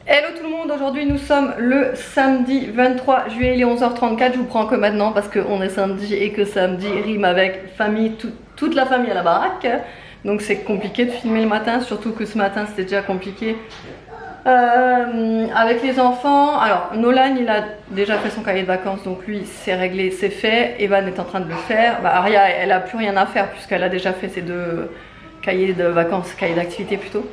Hello tout le monde, aujourd'hui nous sommes le samedi 23 juillet, il est 11h34, je vous prends que maintenant parce qu'on est samedi et que samedi rime avec famille, toute la famille à la baraque. Donc c'est compliqué de filmer le matin, surtout que ce matin c'était déjà compliqué avec les enfants. Alors Nolan il a déjà fait son cahier de vacances, donc lui c'est réglé, c'est fait. Evan est en train de le faire. Aria elle a plus rien à faire puisqu'elle a déjà fait ses deux cahiers de vacances, cahiers d'activité plutôt.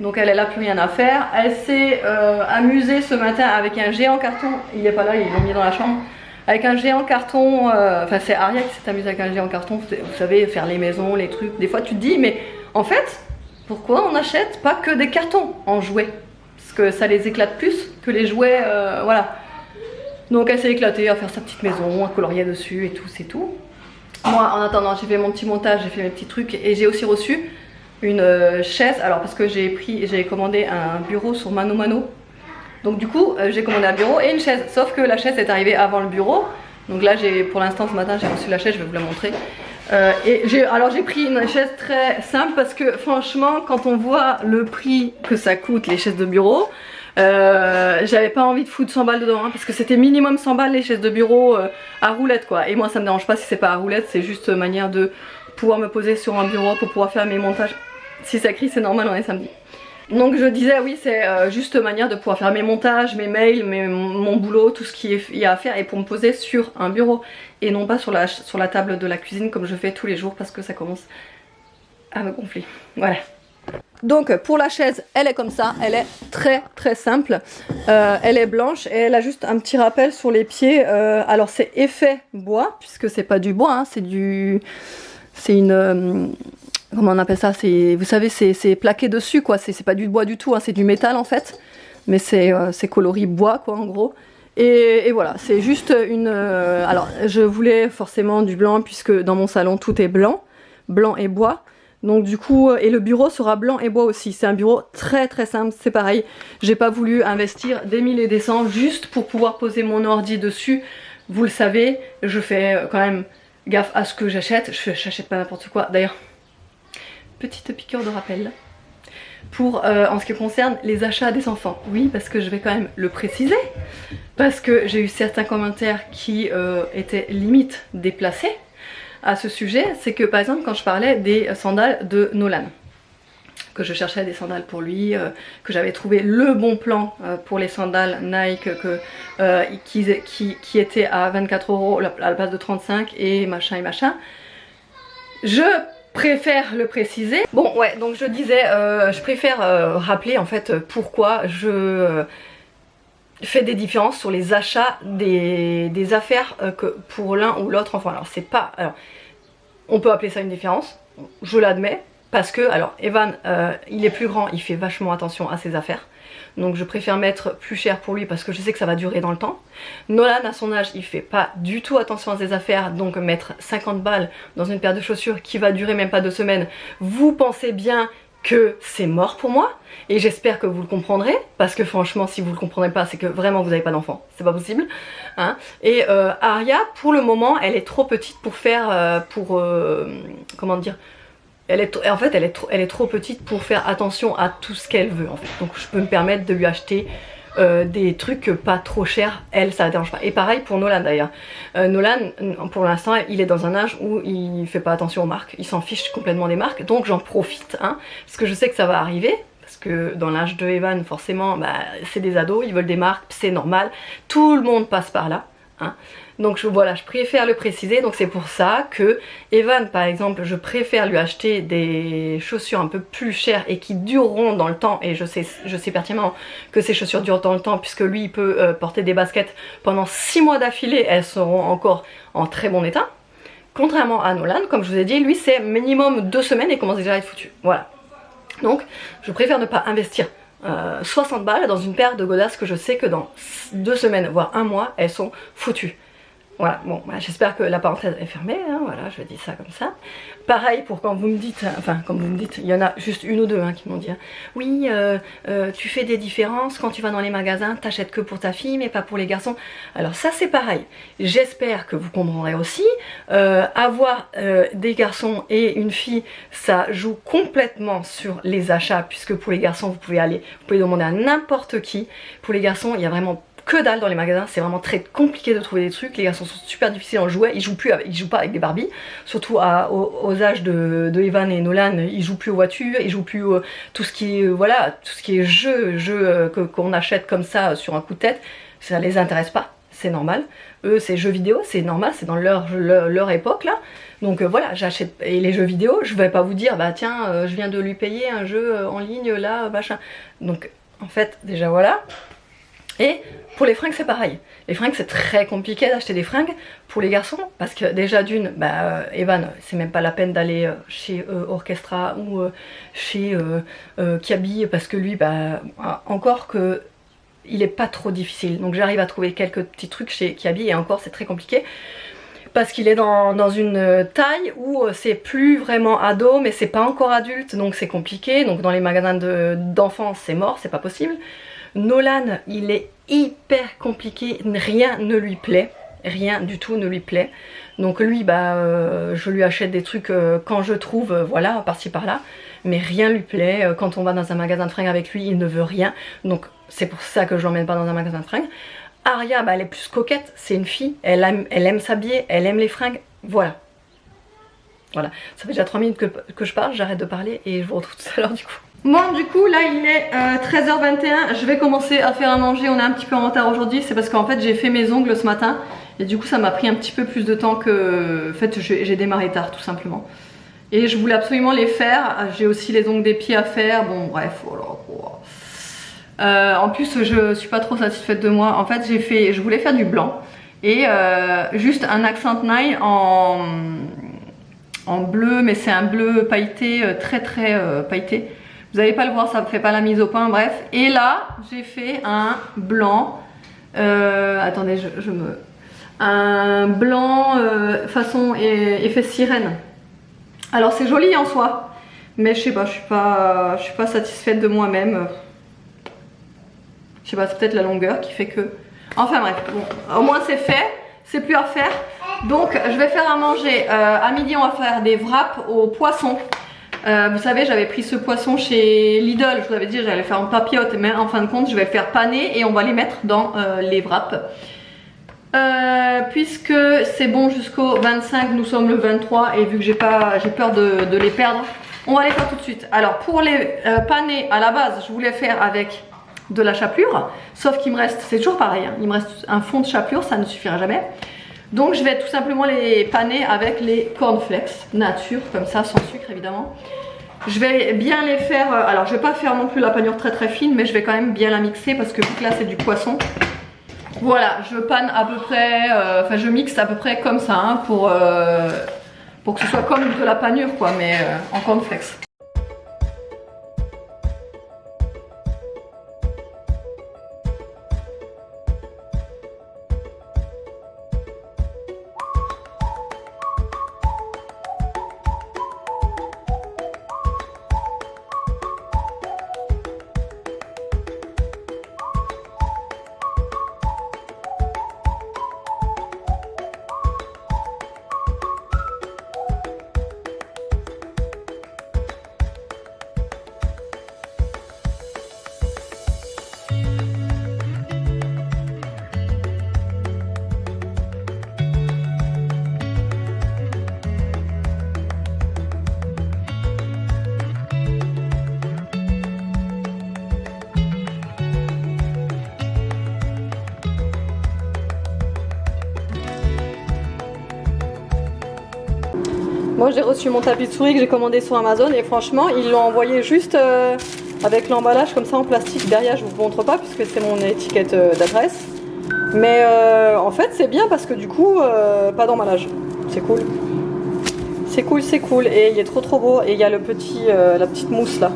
Donc elle a plus rien à faire. Elle s'est amusée ce matin avec un géant carton. Il n'est pas là, ils l'ont mis dans la chambre. Avec un géant carton, enfin c'est Aria qui s'est amusée avec un géant carton. Vous savez, faire les maisons, les trucs. Des fois tu te dis, mais en fait, pourquoi on n'achète pas que des cartons en jouets? Parce que ça les éclate plus que les jouets, voilà. Donc elle s'est éclatée à faire sa petite maison, à colorier dessus et tout, c'est tout. Moi en attendant, j'ai fait mon petit montage, j'ai fait mes petits trucs et j'ai aussi reçu une chaise, alors parce que j'ai commandé un bureau sur Mano Mano, donc du coup j'ai commandé un bureau et une chaise, sauf que la chaise est arrivée avant le bureau. Donc là pour l'instant ce matin j'ai reçu la chaise, je vais vous la montrer. Et j'ai pris une chaise très simple parce que franchement quand on voit le prix que ça coûte les chaises de bureau, j'avais pas envie de foutre 100 balles dedans, hein, parce que c'était minimum 100 balles les chaises de bureau à roulette quoi. Et moi ça me dérange pas si c'est pas à roulette, c'est juste manière de pouvoir me poser sur un bureau pour pouvoir faire mes montages. Si ça crie c'est normal, on est samedi. Donc je disais oui c'est juste manière de pouvoir faire mes montages, mes mails, mon boulot, tout ce qu'il y a à faire et pour me poser sur un bureau et non pas sur la table de la cuisine comme je fais tous les jours parce que ça commence à me gonfler. Voilà. Donc pour la chaise elle est comme ça, elle est très très simple, elle est blanche et elle a juste un petit rappel sur les pieds. Alors c'est effet bois puisque c'est pas du bois, hein, c'est une... comment on appelle ça, vous savez c'est plaqué dessus quoi, c'est pas du bois du tout, hein, c'est du métal en fait, mais c'est coloris bois quoi en gros. Et voilà, c'est juste une... alors je voulais forcément du blanc puisque dans mon salon tout est blanc et bois. Donc du coup, et le bureau sera blanc et bois aussi. C'est un bureau très très simple, c'est pareil. J'ai pas voulu investir des mille et des cents juste pour pouvoir poser mon ordi dessus. Vous le savez, je fais quand même gaffe à ce que j'achète. J'achète pas n'importe quoi. D'ailleurs, petite piqûre de rappel pour en ce qui concerne les achats des enfants. Oui, parce que je vais quand même le préciser. Parce que j'ai eu certains commentaires qui étaient limite déplacés à ce sujet, c'est que par exemple quand je parlais des sandales de Nolan, que je cherchais des sandales pour lui, que j'avais trouvé le bon plan pour les sandales Nike qui étaient à 24 € à la place de 35 et machin, je préfère le préciser. Bon ouais, donc je disais, je préfère rappeler en fait pourquoi je fait des différences sur les achats des affaires que pour l'un ou l'autre enfant. Alors c'est pas... Alors, on peut appeler ça une différence, je l'admets, parce que, alors Evan, il est plus grand, il fait vachement attention à ses affaires. Donc je préfère mettre plus cher pour lui parce que je sais que ça va durer dans le temps. Nolan à son âge il fait pas du tout attention à ses affaires, donc mettre 50 balles dans une paire de chaussures qui va durer même pas 2 semaines, vous pensez bien que c'est mort pour moi et j'espère que vous le comprendrez parce que franchement si vous le comprendrez pas c'est que vraiment vous n'avez pas d'enfant, c'est pas possible hein. Et Aria pour le moment elle est trop petite pour faire comment dire, elle est trop petite pour faire attention à tout ce qu'elle veut en fait, donc je peux me permettre de lui acheter des trucs pas trop chers, elle ça la dérange pas. Et pareil pour Nolan d'ailleurs. Nolan pour l'instant il est dans un âge où il fait pas attention aux marques, il s'en fiche complètement des marques, donc j'en profite hein, parce que je sais que ça va arriver, parce que dans l'âge de Evan forcément bah, c'est des ados, ils veulent des marques, c'est normal, tout le monde passe par là hein. Donc voilà, je préfère le préciser, donc c'est pour ça que Evan par exemple, je préfère lui acheter des chaussures un peu plus chères et qui dureront dans le temps, et je sais pertinemment que ces chaussures durent dans le temps puisque lui il peut porter des baskets pendant 6 mois d'affilée, elles seront encore en très bon état. Contrairement à Nolan, comme je vous ai dit, lui c'est minimum 2 semaines et commence déjà à être foutu, voilà. Donc je préfère ne pas investir 60 balles dans une paire de godasses que je sais que dans 2 semaines voire 1 mois elles sont foutues. Voilà, bon, bah, j'espère que la parenthèse est fermée, hein, voilà, je dis ça comme ça. Pareil pour quand vous me dites, enfin, comme vous me dites, il y en a juste une ou deux hein, qui m'ont dit, hein, oui, tu fais des différences, quand tu vas dans les magasins, t'achètes que pour ta fille, mais pas pour les garçons. Alors ça, c'est pareil. J'espère que vous comprendrez aussi, avoir des garçons et une fille, ça joue complètement sur les achats, puisque pour les garçons, vous pouvez demander à n'importe qui. Pour les garçons, il y a vraiment que dalle dans les magasins, c'est vraiment très compliqué de trouver des trucs, les garçons sont super difficiles en jouets, ils jouent pas avec des Barbie, surtout aux âges de Evan et Nolan, ils jouent plus aux voitures, ils jouent plus tout ce qui est voilà, tout ce qui est jeux qu'on achète comme ça sur un coup de tête, ça les intéresse pas, c'est normal. Eux c'est jeux vidéo, c'est normal, c'est dans leur époque là. Donc voilà, j'achète, et les jeux vidéo, je vais pas vous dire bah tiens, je viens de lui payer un jeu en ligne là, machin. Donc en fait, déjà voilà. Et pour les fringues c'est pareil, les fringues c'est très compliqué d'acheter des fringues pour les garçons parce que déjà d'une, bah, Evan c'est même pas la peine d'aller chez Orchestra ou chez Kiabi parce que lui bah encore que il est pas trop difficile, donc j'arrive à trouver quelques petits trucs chez Kiabi et encore c'est très compliqué parce qu'il est dans une taille où c'est plus vraiment ado mais c'est pas encore adulte donc c'est compliqué, donc dans les magasins d'enfants c'est mort, c'est pas possible. Nolan, il est hyper compliqué, rien ne lui plaît, rien du tout ne lui plaît. Donc lui, bah, je lui achète des trucs quand je trouve, voilà, par-ci par-là, mais rien lui plaît. Quand on va dans un magasin de fringues avec lui, il ne veut rien. Donc c'est pour ça que je l'emmène pas dans un magasin de fringues. Aria, bah, elle est plus coquette, c'est une fille, elle aime s'habiller, elle aime les fringues, voilà. Voilà, ça fait déjà 3 minutes que je parle, j'arrête de parler et je vous retrouve tout à l'heure du coup. Bon du coup là il est 13h21, je vais commencer à faire à manger, on est un petit peu en retard aujourd'hui, c'est parce qu'en fait j'ai fait mes ongles ce matin et du coup ça m'a pris un petit peu plus de temps que... En fait j'ai démarré tard tout simplement. Et je voulais absolument les faire, j'ai aussi les ongles des pieds à faire, bon bref, voilà. En plus je suis pas trop satisfaite de moi, en fait je voulais faire du blanc et juste un accent nail en bleu, mais c'est un bleu pailleté, très pailleté. Vous n'allez pas le voir, ça ne fait pas la mise au point, bref. Et là, j'ai fait un blanc. Attendez, un blanc façon effet sirène. Alors c'est joli en soi, mais je sais pas, je suis pas satisfaite de moi-même. Je sais pas, c'est peut-être la longueur qui fait que... Enfin bref, bon, au moins c'est fait, c'est plus à faire. Donc je vais faire à manger, à midi on va faire des wraps au poisson. Vous savez j'avais pris ce poisson chez Lidl, je vous avais dit j'allais le faire en papillote, mais en fin de compte je vais le faire paner et on va les mettre dans les wraps. Puisque c'est bon jusqu'au 25, nous sommes le 23 et vu que j'ai peur de les perdre, on va les faire tout de suite. Alors pour les paner à la base je voulais faire avec de la chapelure, sauf qu'il me reste, c'est toujours pareil, hein, il me reste un fond de chapelure, ça ne suffira jamais. Donc je vais tout simplement les paner avec les cornflakes nature, comme ça, sans sucre évidemment. Je vais bien les faire, alors je vais pas faire non plus la panure très fine, mais je vais quand même bien la mixer parce que vu que là c'est du poisson. Voilà, je panne à peu près, enfin je mixe à peu près comme ça hein, pour que ce soit comme de la panure quoi, mais en cornflakes. Moi j'ai reçu mon tapis de souris que j'ai commandé sur Amazon et franchement ils l'ont envoyé juste avec l'emballage comme ça en plastique. Derrière je vous montre pas puisque c'est mon étiquette d'adresse. Mais en fait c'est bien parce que du coup pas d'emballage. C'est cool. C'est cool, c'est cool. Et il est trop beau et il y a le petit, la petite mousse là.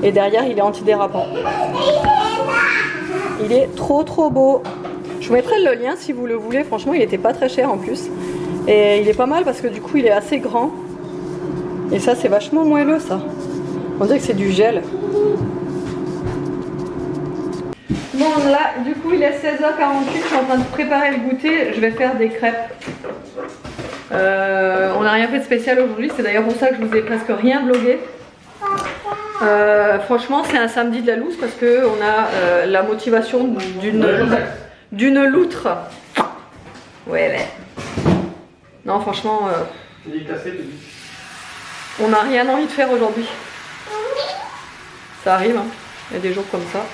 Et derrière il est antidérapant. Il est trop beau. Je Je vous mettrai le lien si vous le voulez, franchement il était pas très cher en plus. Et il est pas mal parce que du coup il est assez grand. Et ça c'est vachement moelleux ça. On dirait que c'est du gel. Bon là du coup il est 16h48, je suis en train de préparer le goûter, je vais faire des crêpes. On n'a rien fait de spécial aujourd'hui, c'est d'ailleurs pour ça que je vous ai presque rien vlogué. Franchement c'est un samedi de la loose parce que on a la motivation d'une loutre. Ouais. Non franchement on n'a rien envie de faire aujourd'hui. Ça arrive hein. Il y a des jours comme ça.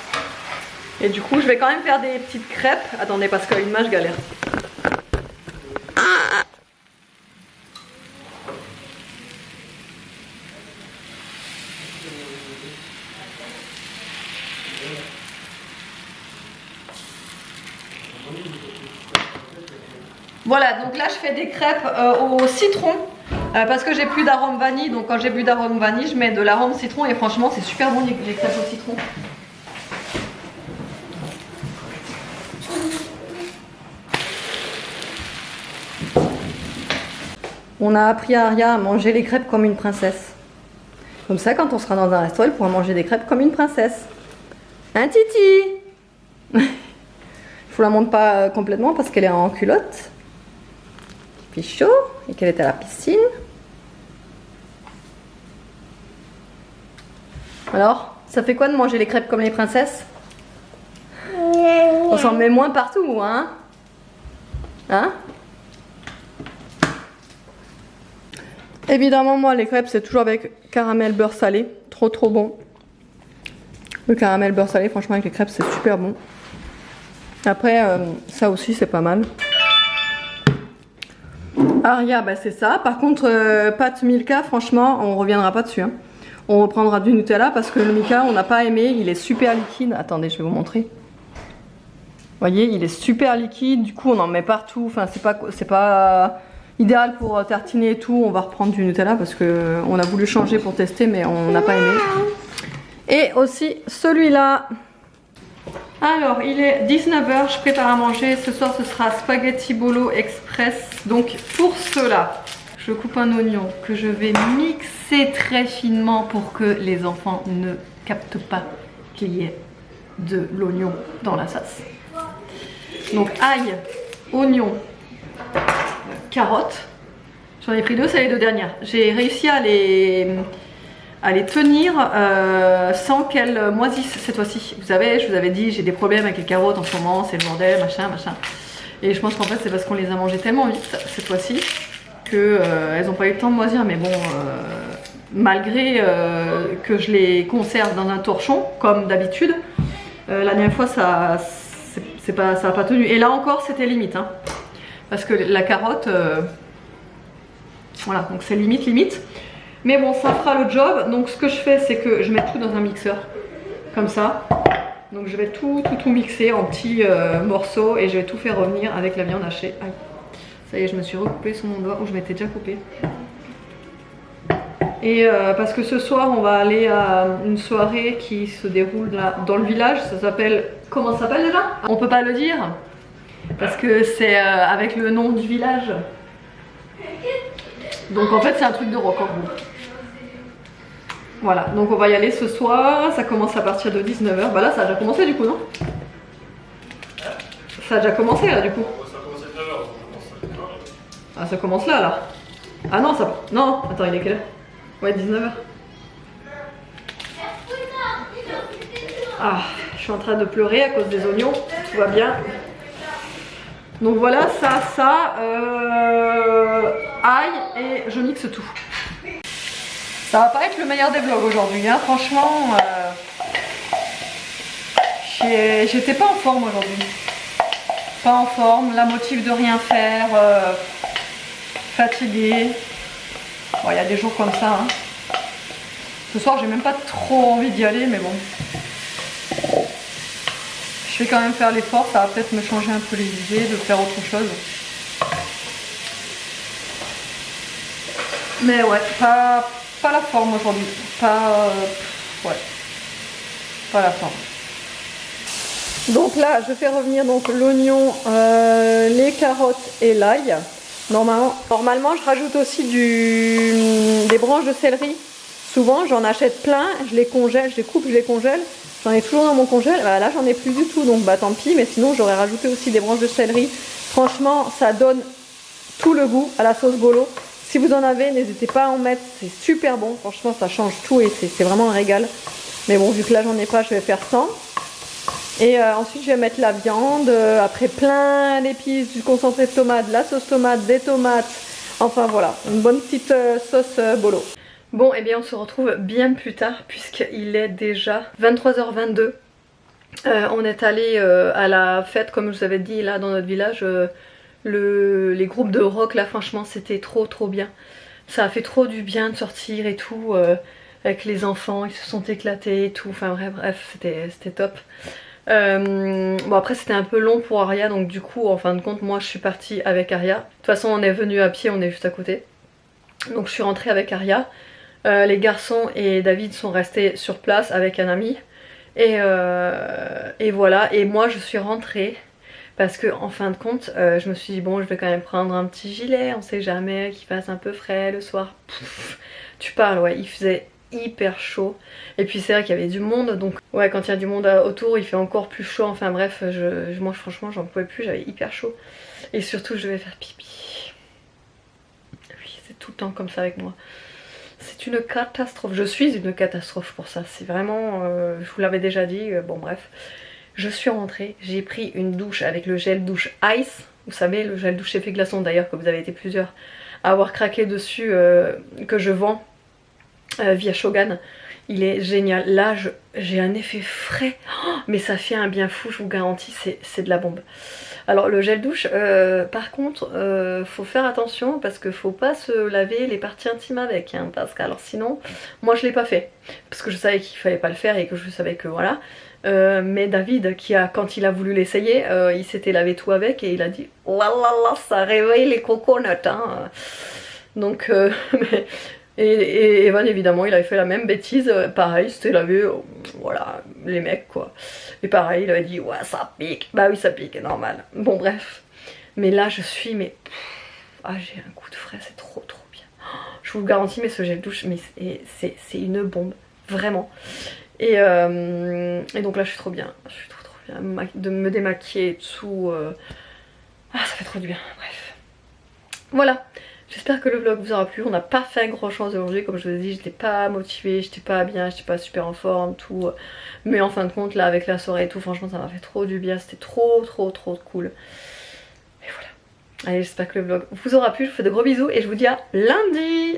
Et du coup je vais quand même faire des petites crêpes. Attendez parce qu'une main je galère. Voilà, donc là je fais des crêpes au citron parce que j'ai plus d'arôme vanille. Donc quand j'ai plus d'arôme vanille, je mets de l'arôme citron et franchement c'est super bon les crêpes au citron. On a appris à Aria à manger les crêpes comme une princesse. Comme ça, quand on sera dans un resto, elle pourra manger des crêpes comme une princesse. Hein, Titi? Je vous la montre pas complètement parce qu'elle est en culotte. Il fait chaud et qu'elle est à la piscine. Alors, ça fait quoi de manger les crêpes comme les princesses? On s'en met moins partout, hein? Hein? Évidemment, moi, les crêpes, c'est toujours avec caramel beurre salé. Trop bon. Le caramel beurre salé, franchement, avec les crêpes, c'est super bon. Après, ça aussi, c'est pas mal. Aria, bah, c'est ça. Par contre, pâte Milka, franchement, on reviendra pas dessus. Hein. On reprendra du Nutella parce que le Milka, on n'a pas aimé. Il est super liquide. Attendez, je vais vous montrer. Vous voyez, il est super liquide. Du coup, on en met partout. Enfin, c'est pas idéal pour tartiner et tout. On va reprendre du Nutella parce que on a voulu changer pour tester, mais on n'a pas aimé. Et aussi celui-là. Alors, il est 19h, je prépare à manger. Ce soir, ce sera spaghetti bolo express. Donc, pour cela, je coupe un oignon que je vais mixer très finement pour que les enfants ne captent pas qu'il y ait de l'oignon dans la sauce. Donc, ail, oignon, carottes. J'en ai pris deux, c'est les deux dernières. J'ai réussi à les tenir sans qu'elles moisissent cette fois-ci. Vous savez, je vous avais dit, j'ai des problèmes avec les carottes en ce moment, c'est le bordel, machin. Et je pense qu'en fait, c'est parce qu'on les a mangées tellement vite cette fois-ci qu'elles n'ont pas eu le temps de moisir. Mais bon, malgré que je les conserve dans un torchon, comme d'habitude, la dernière fois, ça n'a pas tenu. Et là encore, c'était limite. Hein, parce que la carotte, voilà, donc c'est limite. Mais bon, ça fera le job. Donc ce que je fais, c'est que je mets tout dans un mixeur. Comme ça. Donc je vais tout mixer en petits morceaux. Et je vais tout faire revenir avec la viande hachée. Aïe. Ça y est, je me suis recoupée sur mon doigt. Où je m'étais déjà coupée. Et parce que ce soir, on va aller à une soirée qui se déroule là, dans le village. Ça s'appelle... Comment ça s'appelle déjà? On peut pas le dire. Parce que c'est avec le nom du village. Donc en fait, c'est un truc de rock en gros. Voilà, donc on va y aller ce soir, ça commence à partir de 19h. Bah là ça a déjà commencé du coup, non? Ça a déjà commencé là du coup. Ça a commencé tout à l'heure. Ah ça commence là. Ah non, ça... Non, attends, il est quelle heure? Ouais, 19h. Ah, je suis en train de pleurer à cause des oignons, tout va bien. Donc voilà, ça, ail et je mixe tout. Ça va pas être le meilleur des vlogs aujourd'hui, hein. Franchement, j'étais pas en forme aujourd'hui. Pas en forme, la motive de rien faire, fatiguée. Bon, il y a des jours comme ça. Hein. Ce soir, j'ai même pas trop envie d'y aller, mais bon. Je vais quand même faire l'effort, ça va peut-être me changer un peu les idées, de faire autre chose. Mais ouais, pas la forme aujourd'hui. Ouais, pas la forme. Donc là, je fais revenir donc l'oignon, les carottes et l'ail. Normalement, je rajoute aussi des branches de céleri. Souvent, j'en achète plein, je les congèle, je les coupe, je les congèle. J'en ai toujours dans mon congèle. Bah, là, j'en ai plus du tout, donc bah tant pis. Mais sinon, j'aurais rajouté aussi des branches de céleri. Franchement, ça donne tout le goût à la sauce bolo. Si vous en avez, n'hésitez pas à en mettre. C'est super bon. Franchement, ça change tout et c'est vraiment un régal. Mais bon, vu que là, j'en ai pas, je vais faire sans. Et ensuite je vais mettre la viande, après plein d'épices, du concentré de tomate, de la sauce tomate, des tomates, enfin voilà, une bonne petite sauce bolo. Bon et bien on se retrouve bien plus tard puisqu'il est déjà 23h22. On est allé à la fête comme je vous avais dit là dans notre village, les groupes de rock là franchement c'était trop bien. Ça a fait trop du bien de sortir et tout, avec les enfants, ils se sont éclatés et tout, enfin bref c'était top. Bon après c'était un peu long pour Aria donc du coup en fin de compte moi je suis partie avec Aria. De toute façon on est venu à pied, on est juste à côté. Donc je suis rentrée avec Aria. Les garçons et David sont restés sur place avec un ami. Et voilà, et moi je suis rentrée parce que en fin de compte je me suis dit bon je vais quand même prendre un petit gilet, on sait jamais qu'il fasse un peu frais le soir. Pouf, tu parles ouais, il faisait hyper chaud et puis c'est vrai qu'il y avait du monde donc ouais quand il y a du monde autour il fait encore plus chaud, enfin bref moi franchement j'en pouvais plus, j'avais hyper chaud et surtout je vais faire pipi. Oui c'est tout le temps comme ça avec moi, c'est une catastrophe, je suis une catastrophe pour ça, c'est vraiment, je vous l'avais déjà dit, bon bref. Je suis rentrée, j'ai pris une douche avec le gel douche Ice, vous savez le gel douche effet glaçon d'ailleurs que vous avez été plusieurs à avoir craqué dessus, que je vends via Shogun, il est génial. Là j'ai un effet frais, oh, mais ça fait un bien fou, je vous garantis, c'est de la bombe. Alors le gel douche, par contre, faut faire attention parce que faut pas se laver les parties intimes avec, hein, parce que alors sinon, moi je l'ai pas fait, parce que je savais qu'il fallait pas le faire et que je savais que voilà. Mais David, quand il a voulu l'essayer, il s'était lavé tout avec et il a dit oh là là, ça réveille les coconuts, hein. Donc, et Evan évidemment il avait fait la même bêtise, pareil, c'était lavé, voilà, les mecs quoi. Et pareil, il avait dit ouais ça pique, bah oui ça pique, normal. Bon bref, mais là je suis, mais ah j'ai un coup de frais, c'est trop bien. Je vous le garantis, mais ce gel douche, mais c'est une bombe, vraiment. Et donc là je suis trop bien, je suis trop bien, de me démaquiller et tout, ah ça fait trop du bien, bref. Voilà, j'espère que le vlog vous aura plu, on n'a pas fait grand chose aujourd'hui, comme je vous ai dit, j'étais pas motivée, j'étais pas bien, j'étais pas super en forme, tout. Mais en fin de compte là avec la soirée et tout, franchement ça m'a fait trop du bien, c'était trop cool. Et voilà, allez j'espère que le vlog vous aura plu, je vous fais de gros bisous et je vous dis à lundi.